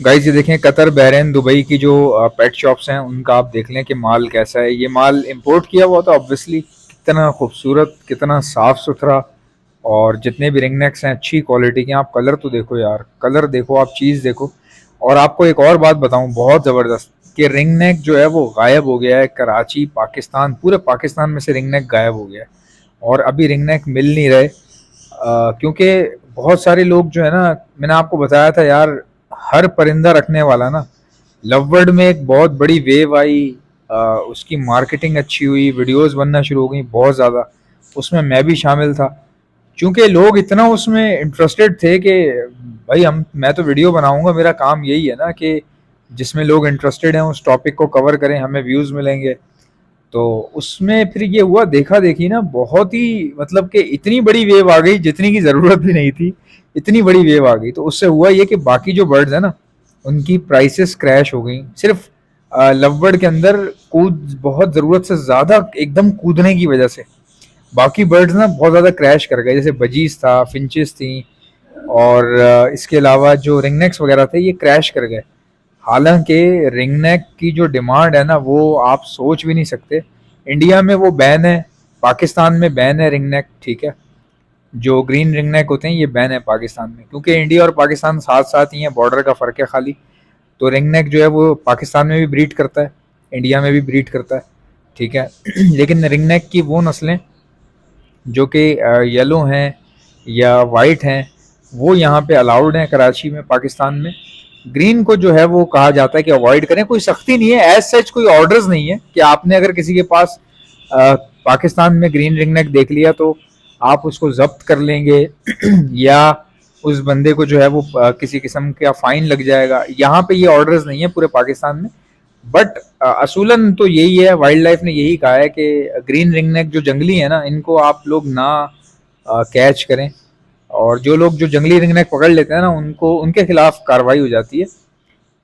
Guys ये देखें, Qatar, Bahrain, Dubai की जो पेट शॉप्स हैं उनका आप देख लें कि माल कैसा है। ये माल इंपोर्ट किया हुआ था ऑब्वियसली। कितना खूबसूरत, कितना साफ सुथरा। और जितने भी रिंग नेक्स हैं अच्छी क्वालिटी के। आप कलर तो देखो यार, कलर देखो, आप चीज़ देखो। और आपको एक और बात बताऊं बहुत ज़बरदस्त, कि रिंग नेक जो है वो गायब हो गया है। कराची, पाकिस्तान, पूरे पाकिस्तान में से रिंग नेक गायब हो गया है। और अभी रिंग नेक मिल नहीं रहे, क्योंकि बहुत सारे लोग जो है ना, मैंने आपको बताया था यार, हर परिंदा रखने वाला ना, लव बर्ड में एक बहुत बड़ी वेव आई। उसकी मार्केटिंग अच्छी हुई, वीडियोस बनना शुरू हो गई बहुत ज़्यादा। उसमें मैं भी शामिल था, क्योंकि लोग इतना उसमें इंटरेस्टेड थे कि भाई मैं तो वीडियो बनाऊंगा, मेरा काम यही है ना कि जिसमें लोग इंटरेस्टेड हैं उस टॉपिक को कवर करें, हमें व्यूज़ मिलेंगे। तो उसमें फिर ये हुआ, देखा देखी ना, बहुत ही मतलब कि इतनी बड़ी वेव आ गई जितनी की ज़रूरत भी नहीं थी। इतनी बड़ी वेव आ गई, तो उससे हुआ ये कि बाकी जो बर्ड्स हैं ना, उनकी प्राइसेस क्रैश हो गई। सिर्फ लव बर्ड के अंदर कूद बहुत ज़रूरत से ज़्यादा एकदम कूदने की वजह से बाकी बर्ड्स ना बहुत ज़्यादा क्रैश कर गए। जैसे बजीज था, फिंचेस थी, और इसके अलावा जो रिंगनेक्स वगैरह थे ये क्रैश कर गए। हालांकि रिंगनेक की जो डिमांड है ना, वो आप सोच भी नहीं सकते। इंडिया में वो बैन है, पाकिस्तान में बैन है रिंगनेक, ठीक है। जो ग्रीन रिंगनेक होते हैं ये बैन है पाकिस्तान में, क्योंकि इंडिया और पाकिस्तान साथ साथ ही है, बॉर्डर का फ़र्क है खाली। तो रिंगनेक जो है वो पाकिस्तान में भी ब्रीड करता है, इंडिया में भी ब्रीड करता है, ठीक है। लेकिन रिंगनेक की वो नस्लें जो कि येलो हैं या वाइट हैं, वो यहाँ पे अलाउड हैं कराची में, पाकिस्तान में। ग्रीन को जो है वो कहा जाता है कि अवॉइड करें। कोई सख्ती नहीं है, एज सच कोई ऑर्डर्स नहीं है कि आपने अगर किसी के पास पाकिस्तान में ग्रीन रिंगनेक देख लिया तो आप उसको जब्त कर लेंगे या उस बंदे को जो है वो किसी किस्म का फाइन लग जाएगा। यहाँ पे ये ऑर्डर्स नहीं है पूरे पाकिस्तान में। बट असूलन तो यही है, वाइल्ड लाइफ ने यही कहा है कि ग्रीन रिंगनेक जो जंगली है ना, इनको आप लोग ना कैच करें। और जो लोग जो जंगली रिंगनेक पकड़ लेते हैं ना, उनको उनके खिलाफ कार्रवाई हो जाती है।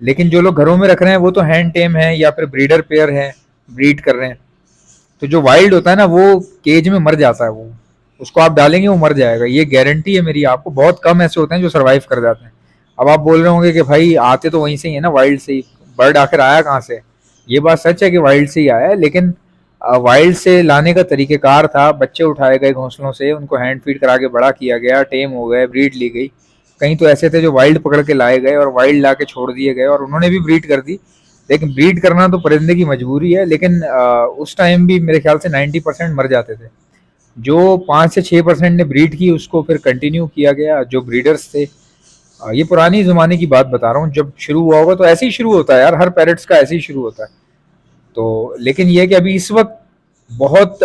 लेकिन जो लोग घरों में रख रहे हैं वो तो हैंड टेम है या फिर ब्रीडर पेयर है, ब्रीड कर रहे हैं। तो जो वाइल्ड होता है ना, वो केज में मर जाता है। वो उसको आप डालेंगे वो मर जाएगा, ये गारंटी है मेरी आपको। बहुत कम ऐसे होते हैं जो सरवाइव कर जाते हैं। अब आप बोल रहे होंगे कि भाई आते तो वहीं से ही है ना, वाइल्ड से ही। बर्ड आखिर आया कहाँ से? ये बात सच है कि वाइल्ड से ही आया है, लेकिन वाइल्ड से लाने का तरीक़ेकार था, बच्चे उठाए गए घोंसलों से, उनको हैंड फीड करा के बड़ा किया गया, टेम हो गए, ब्रीड ली गई। कहीं तो ऐसे थे जो वाइल्ड पकड़ के लाए गए और वाइल्ड ला के छोड़ दिए गए और उन्होंने भी ब्रीड कर दी। लेकिन ब्रीड करना तो परिंदे की मजबूरी है, लेकिन उस टाइम भी मेरे ख्याल से 90% मर जाते थे। जो 5 से 6% ने ब्रीड की उसको फिर कंटिन्यू किया गया, जो ब्रीडर्स थे। ये पुरानी ज़माने की बात बता रहा हूँ, जब शुरू हुआ होगा तो ऐसे ही शुरू होता है यार, हर पैरट्स का ऐसे ही शुरू होता है। तो लेकिन ये है कि अभी इस वक्त बहुत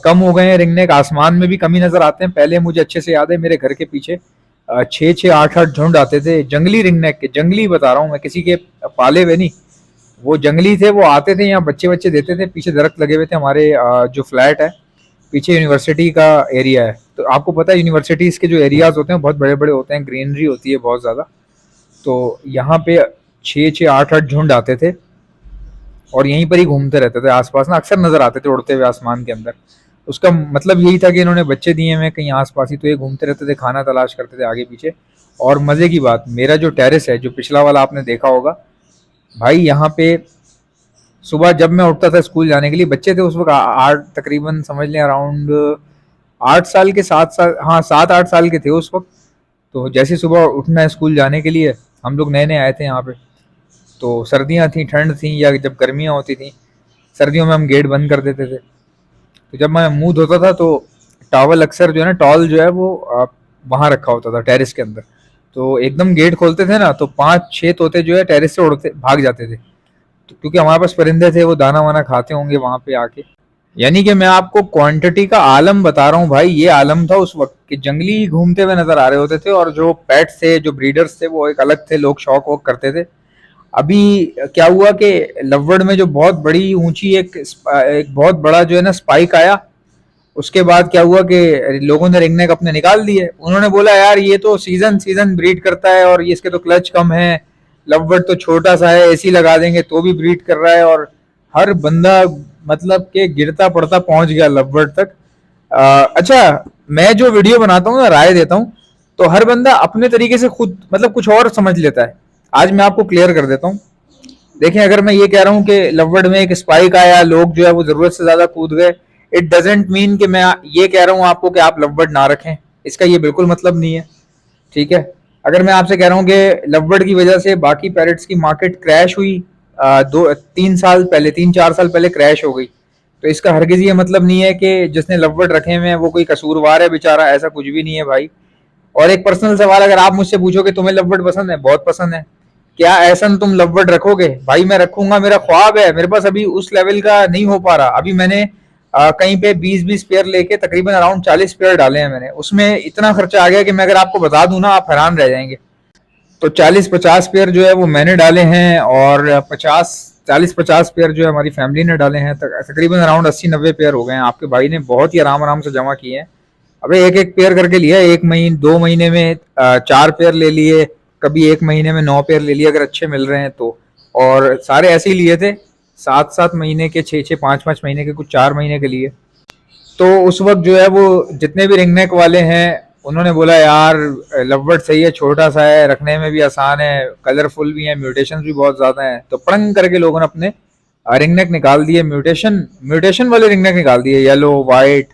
कम हो गए हैं रिंगनेक। आसमान में भी कमी नज़र आते हैं। पहले मुझे अच्छे से याद है, मेरे घर के पीछे 6-6 8-8 झुंड आते थे जंगली रिंगनेक के। जंगली बता रहा हूँ मैं, किसी के पाले हुए नहीं। वो जंगली थे, वो आते थे यहाँ, बच्चे बच्चे देते थे। पीछे दरख्त लगे हुए थे हमारे, जो फ्लैट है पीछे यूनिवर्सिटी का एरिया है। तो आपको पता है यूनिवर्सिटीज़ के जो एरियाज होते हैं बहुत बड़े बड़े होते हैं, ग्रीनरी होती है बहुत ज़्यादा। तो यहाँ पे 6-6 8-8 झुंड आते थे और यहीं पर ही घूमते रहते थे आसपास ना, अक्सर नजर आते थे उड़ते हुए आसमान के अंदर। उसका मतलब यही था कि इन्होंने बच्चे दिए हुए कहीं आसपास ही, तो ये घूमते रहते थे, खाना तलाश करते थे आगे पीछे। और मज़े की बात, मेरा जो टेरेस है, जो पिछला वाला आपने देखा होगा भाई, यहाँ पे सुबह जब मैं उठता था स्कूल जाने के लिए, बच्चे थे उस वक्त 8, तकरीबन समझ लें अराउंड 8 साल के, 7 साल, हाँ 7-8 साल के थे उस वक्त। तो जैसे सुबह उठना है स्कूल जाने के लिए, हम लोग नए नए आए थे यहाँ पे, तो सर्दियाँ थी, ठंड थी, या जब गर्मियाँ होती थी, सर्दियों में हम गेट बंद कर देते थे। तो जब मैं मुंह धोता था तो टॉवल अक्सर जो है ना, टॉल जो है वो वहाँ रखा होता था टेरेस के अंदर। तो एकदम गेट खोलते थे ना, तो 5-6 तोते जो है टेरेस से उड़ते भाग जाते थे। तो क्योंकि हमारे पास परिंदे थे, वो दाना वाना खाते होंगे वहाँ पे आके। यानी कि मैं आपको क्वांटिटी का आलम बता रहा हूँ भाई। ये आलम था उस वक्त कि जंगली घूमते हुए नजर आ रहे होते थे, और जो पेट्स थे, जो ब्रीडर्स थे, वो एक अलग थे, लोग शौक वॉक करते थे। अभी क्या हुआ कि लववर्ड में जो बहुत बड़ी ऊंची एक बहुत बड़ा जो है ना स्पाइक आया। उसके बाद क्या हुआ कि लोगों ने रिंगनेक अपने निकाल दिए। उन्होंने बोला यार ये तो सीजन सीजन ब्रीड करता है और ये इसके तो क्लच कम है, लववर्ड तो छोटा सा है, एसी लगा देंगे तो भी ब्रीड कर रहा है। और हर बंदा मतलब के गिरता पड़ता पहुंच गया लववर्ड तक। अच्छा, मैं जो वीडियो बनाता हूँ ना, राय देता हूँ, तो हर बंदा अपने तरीके से खुद मतलब कुछ और समझ लेता है। आज मैं आपको क्लियर कर देता हूँ। देखिए, अगर मैं ये कह रहा हूँ कि लवबर्ड में एक स्पाइक आया, लोग जो है वो जरूरत से ज्यादा कूद गए, इट डजेंट मीन कि मैं ये कह रहा हूँ आपको कि आप लवबर्ड ना रखें, इसका ये बिल्कुल मतलब नहीं है। ठीक है, अगर मैं आपसे कह रहा हूँ कि लवबर्ड की वजह से बाकी पैरट्स की मार्केट क्रैश हुई, 2-3 साल पहले, 3-4 साल पहले क्रैश हो गई, तो इसका हरगिज ये मतलब नहीं है कि जिसने लवबर्ड रखे हुए हैं वो कोई कसूरवार है बेचारा, ऐसा कुछ भी नहीं है भाई। और एक पर्सनल सवाल, अगर आप मुझसे पूछो कि तुम्हें लवबर्ड पसंद है, बहुत पसंद है, क्या ऐसा तुम लवबर्ड रखोगे? भाई मैं रखूंगा, मेरा ख्वाब है, मेरे पास अभी उस लेवल का नहीं हो पा रहा। अभी मैंने कहीं पे 20-20 पेयर लेके तकरीबन अराउंड 40 पेयर डाले हैं मैंने, उसमें इतना खर्चा आ गया कि मैं अगर आपको बता दूं ना, आप हैरान रह जाएंगे। तो 40-50 पेयर जो है वो मैंने डाले हैं, और 40-50 पेयर जो है हमारी फैमिली ने डाले हैं। तकरीबन अराउंड 80-90 पेयर हो गए हैं। आपके भाई ने बहुत ही आराम आराम से जमा किए हैं। अबे एक एक पेयर करके लिया, 1 महीने 2 महीने में 4 पेयर ले लिए, कभी 1 महीने में 9 पेयर ले लिए अगर अच्छे मिल रहे हैं तो। और सारे ऐसे ही लिए थे, 7-7 महीने के, 6-6 5-5 महीने के, कुछ 4 महीने के लिए। तो उस वक्त जो है वो जितने भी रिंगनेक वाले हैं उन्होंने बोला यार लवबर्ड सही है, छोटा सा है, रखने में भी आसान है, कलरफुल भी है, म्यूटेशन भी बहुत ज्यादा है, तो पड़ंग करके लोगों ने अपने रिंगनेक निकाल दिए, म्यूटेशन म्यूटेशन वाले रिंगनेक निकाल दिए, येलो, वाइट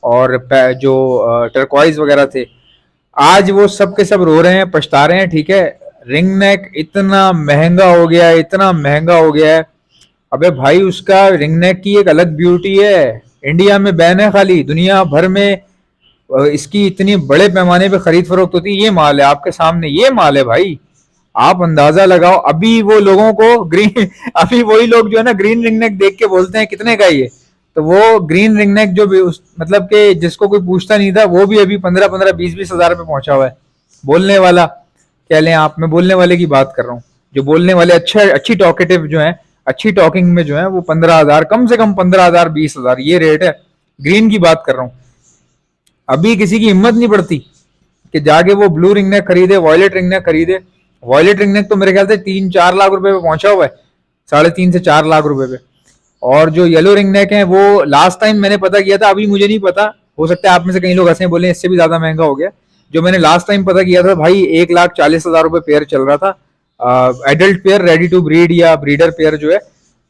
और जो टर्कवाइज वगैरह थे। आज वो सब के सब रो रहे हैं, पछता रहे हैं। ठीक है, रिंग नेक इतना महंगा हो गया है, इतना महंगा हो गया है। अबे भाई, उसका रिंग नेक की एक अलग ब्यूटी है, इंडिया में बैन है खाली, दुनिया भर में इसकी इतनी बड़े पैमाने पे खरीद फरोख्त होती है। ये माल है आपके सामने, ये माल है भाई, आप अंदाजा लगाओ। अभी वो लोगों को ग्रीन अभी वही लोग जो है ना ग्रीन रिंग नेक देख के बोलते हैं कितने का ये, तो वो ग्रीन रिंग नेक जो भी मतलब कि जिसको कोई पूछता नहीं था, वो भी अभी 15-15 20-20 हजार पे पहुंचा हुआ है। बोलने वाला कह लें आप, मैं बोलने वाले की बात कर रहा हूँ, जो बोलने वाले अच्छी टॉकेटिव जो है, अच्छी टॉकिंग में जो है, वो 15 हजार, कम से कम 15 हजार 20 हजार, ये रेट है। ग्रीन की बात कर रहा हूँ। अभी किसी की हिम्मत नहीं पड़ती कि जाके वो ब्लू रिंग नेक खरीदे, वॉयलेट रिंग नेक खरीदे। वॉयलेट रिंग नेक तो मेरे ख्याल से 3-4 लाख रुपए पे पहुंचा हुआ है, 3.5 से 4 लाख रुपए पे। और जो येलो रिंग नेक है वो लास्ट टाइम मैंने पता किया था, अभी मुझे नहीं पता, हो सकता है आप में से कई लोग हंसे बोले इससे भी ज्यादा महंगा हो गया। जो मैंने लास्ट टाइम पता किया था भाई, 1,40,000 रुपए पेयर चल रहा था, adult pair ready to breed या ब्रीडर पेयर जो है,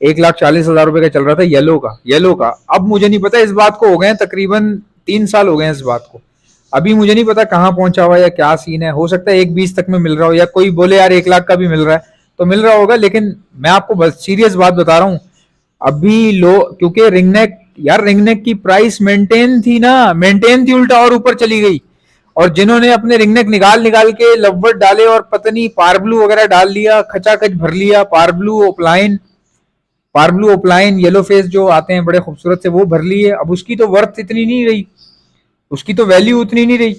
1,40,000 रुपए का चल रहा था, येलो का। अब मुझे नहीं पता, इस बात को हो गए तकरीबन 3 साल हो गए हैं इस बात को। अभी मुझे नहीं पता कहाँ पहुंचा हुआ है या क्या सीन है, हो सकता है 1,20 तक में मिल रहा हो, या कोई बोले यार 1 लाख का भी मिल रहा है, तो मिल रहा होगा। लेकिन मैं आपको बस सीरियस बात बता रहा हूँ, अभी लो, क्योंकि रिंगनेक, यार रिंगनेक की प्राइस मेंटेन थी, उल्टा और ऊपर चली गई। और जिन्होंने अपने रिंगनेक निकाल निकाल के लवबर्ड डाले और पता नहीं पारब्लू वगैरह डाल लिया, खचाखच भर लिया, पारब्लू ओपलाइन येलो फेस जो आते हैं बड़े खूबसूरत से, वो भर लिए, अब उसकी तो वर्थ इतनी नहीं रही, उसकी तो वैल्यू उतनी नहीं रही।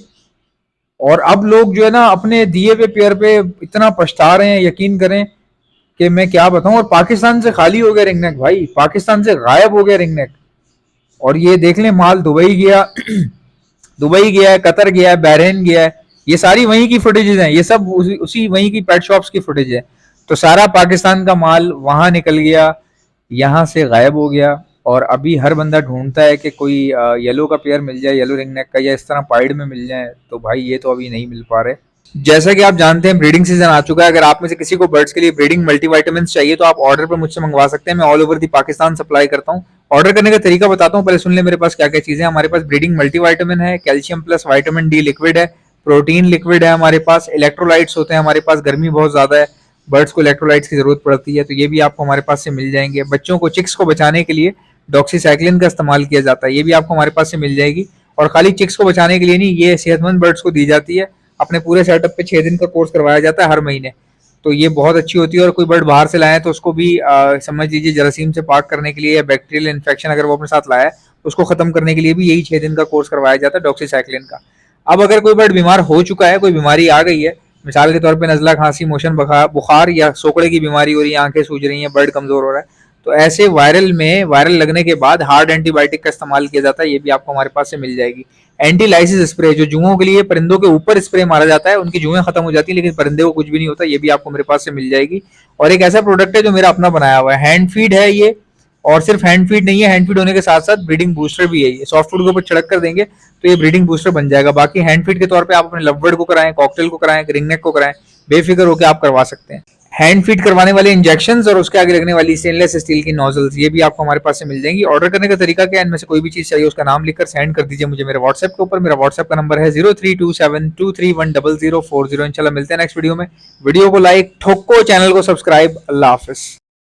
और अब लोग जो है ना अपने दिए हुए पेयर पे इतना पछता रहे हैं, यकीन करें कि मैं क्या बताऊं। और पाकिस्तान से खाली हो गया रिंगनेक भाई, पाकिस्तान से गायब हो गया रिंगनेक। और ये देख लें, माल दुबई गया दुबई गया है, कतर गया है, बहरीन गया है, ये सारी वहीं की फुटेजेस हैं, ये सब उसी वहीं की पेट शॉप्स की फुटेज है। तो सारा पाकिस्तान का माल वहां निकल गया, यहाँ से गायब हो गया। और अभी हर बंदा ढूंढता है कि कोई येलो का पेयर मिल जाए, येलो रिंगनेक का, या इस तरह पाइड में मिल जाए, तो भाई ये तो अभी नहीं मिल पा रहे। जैसा कि आप जानते हैं ब्रीडिंग सीजन आ चुका है, अगर आप में से किसी को बर्ड्स के लिए ब्रीडिंग मल्टीविटामिन चाहिए तो आप ऑर्डर पर मुझसे मंगवा सकते हैं, मैं all over the Pakistan supply करता हूँ। ऑर्डर करने का तरीका बताता हूँ, पहले सुन ले मेरे पास क्या क्या चीजें। हमारे पास ब्रीडिंग मल्टीविटामिन है, calcium plus vitamin D liquid है, प्रोटीन लिक्विड है हमारे पास, इलेक्ट्रोलाइट्स होते हैं हमारे पास, गर्मी बहुत ज्यादा है, बर्ड्स को इलेक्ट्रोलाइट्स की जरूरत पड़ती है, तो ये भी आपको हमारे पास से मिल जाएंगे। बच्चों को, चिक्स को बचाने के लिए डॉक्सीसाइक्लिन का इस्तेमाल किया जाता है, ये भी आपको हमारे पास से मिल जाएगी। और खाली चिक्स को बचाने के लिए नहीं, ये सेहतमंद बर्ड्स को दी जाती है, अपने पूरे सेटअप पे 6 दिन का कोर्स करवाया जाता है हर महीने। तो ये बहुत अच्छी होती है। और कोई बर्ड बाहर से लाए तो उसको भी समझ लीजिए जरासीम से पाक करने के लिए, या बैक्टीरियल इन्फेक्शन अगर वो अपने साथ लाया है उसको खत्म करने के लिए भी यही 6 दिन का कोर्स करवाया जाता है डॉक्सीसाइक्लिन का। अब अगर कोई बर्ड बीमार हो चुका है, कोई बीमारी आ गई है, मिसाल के तौर पर नजला, खांसी, मोशन, बुखार या सोकड़े की बीमारी हो रही है, आंखें सूज रही हैं, बर्ड कमजोर हो रहा है, तो ऐसे वायरल लगने के बाद हार्ड एंटीबायोटिक का इस्तेमाल किया जाता है, ये भी आपको हमारे पास से मिल जाएगी। एंटी लाइसिस स्प्रे, जो जुओं के लिए परिंदों के ऊपर स्प्रे मारा जाता है, उनकी जुएं खत्म हो जाती है लेकिन परिंदे को कुछ भी नहीं होता, ये भी आपको मेरे पास से मिल जाएगी। और एक ऐसा प्रोडक्ट है जो मेरा अपना बनाया हुआ है, हैंड फीड है ये, और सिर्फ हैंड फीड नहीं है, हैंड फीड होने के साथ साथ ब्रीडिंग बूस्टर भी है। ये सॉफ्ट फूड के ऊपर छिड़क कर देंगे तो ये ब्रीडिंग बूस्टर बन जाएगा। बाकी हैंड फीड के तौर पे आप अपने लवबर्ड को कराएं, कॉकटेल को कराएं, रिंगनेक को कराएं, बेफिक्र होकर आप करवा सकते हैं। हैंड फीड करवाने वाले इंजेक्शंस और उसके आगे लगने वाली स्टेनलेस स्टील की नोजल्स, ये भी आपको हमारे पास से मिल जाएंगी। ऑर्डर करने का तरीका क्या है, इनमें से कोई भी चीज चाहिए उसका नाम लिखकर सेंड कर दीजिए मुझे मेरे व्हाट्सएप के ऊपर। मेरा व्हाट्सएप का नंबर है 0327231040। इंशाल्लाह मिलते हैं नेक्स्ट वीडियो में। वीडियो को लाइक ठोको, चैनल को सब्सक्राइब। अल्लाह हाफिज।